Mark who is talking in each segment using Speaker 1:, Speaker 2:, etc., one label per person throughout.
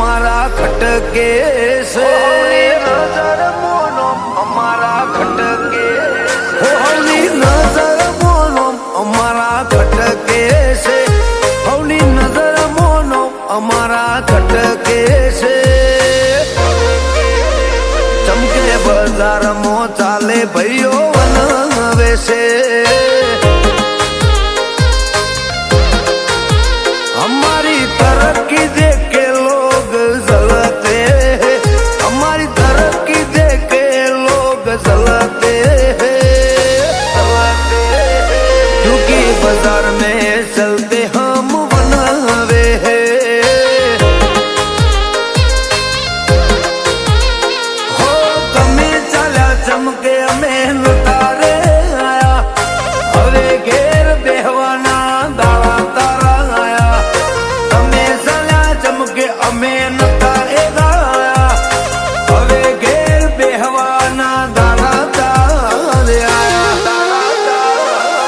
Speaker 1: અમારા ખટકે છે નજર મોનો અમારા ખટકે હવની નજર મોનો અમારા ખટકે છે હવની નજર મોનો અમારા ખટકે છે ચમકે બજારમાં ચાલે ભાઈઓ વનવે છે हमारी तरक्की देख के लोग जलते हैं हमारी तरक्की देख के लोग जलते हैं क्योंकि बाजार में चलते हम बनवे हैं हो तमे चाल्या चमके हमें नतारे आया हवे घेर बेहवाना दाड़ा तारा आया चमके અમે નતા એ ગાયા હવે ઘેર બેહવાના દાણા ચાલ્યા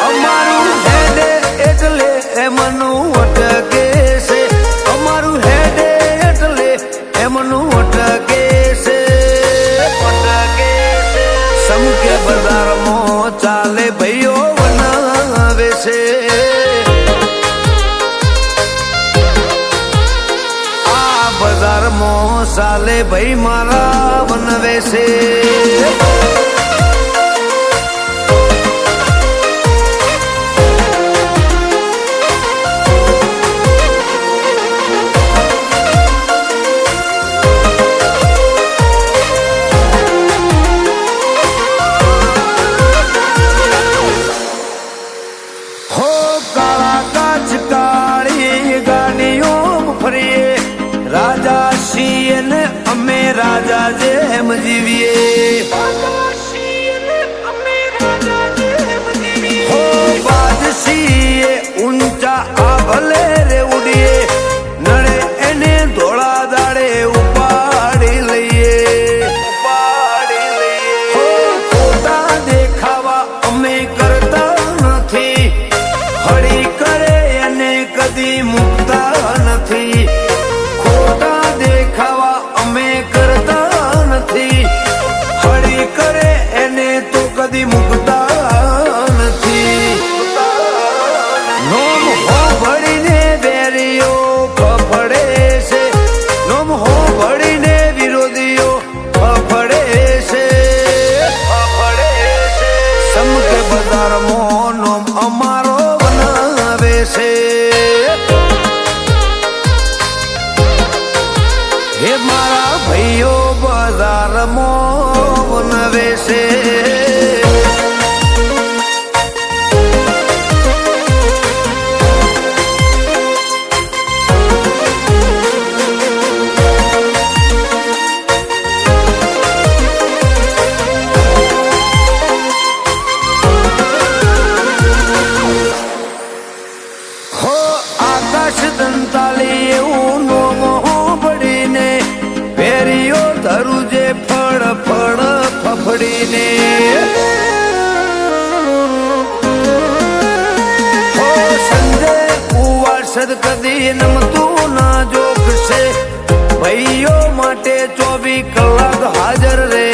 Speaker 1: અમારું હેડે એટલે એમનું અટકે છે અમારું હેડે એટલે એમનું અટકે છે સમકે બજારમાં ચાલે ભાઈઓ બનાવે છે બજારમાં ચાલે ભાઈ મારા વનવે છે હો કાળા કાચ કાળી ગાડીઓ ફરીએ રાજા છીએ ને અમે રાજા જેમ જીવીએ હો બાજ છીએ ઊંચા આ ભલે રે ઉડીએ નડે એને ધોળા દાડે ઉપાડી લઈએ હો ખોટા દેખાવા અમે કરતા નથી હળી કરે એને કદી મૂકતા નથી ખોટા દેખાવા અમે કરતા નથી હળી કરે એને તો કદી મૂકતા નથી નોમ હો ભળીને બેરીઓ ફફડે છે નોમ હો ભળીને વિરોધીઓ ફફડે છે સમકે બજારમાં નોમ અમારો બનાવે છે હે મારા ભાઈઓ બજારમાં વનવે છે હો આકાશ દંતાલી એવું નોમો પડીને વેરીઓ ધરું જે ફળ ફળ ફફડીને હો સંજય કુવાસદ કદી નમતું ના જોખશે ભાઈઓ માટે 24 કલાક હાજર રહે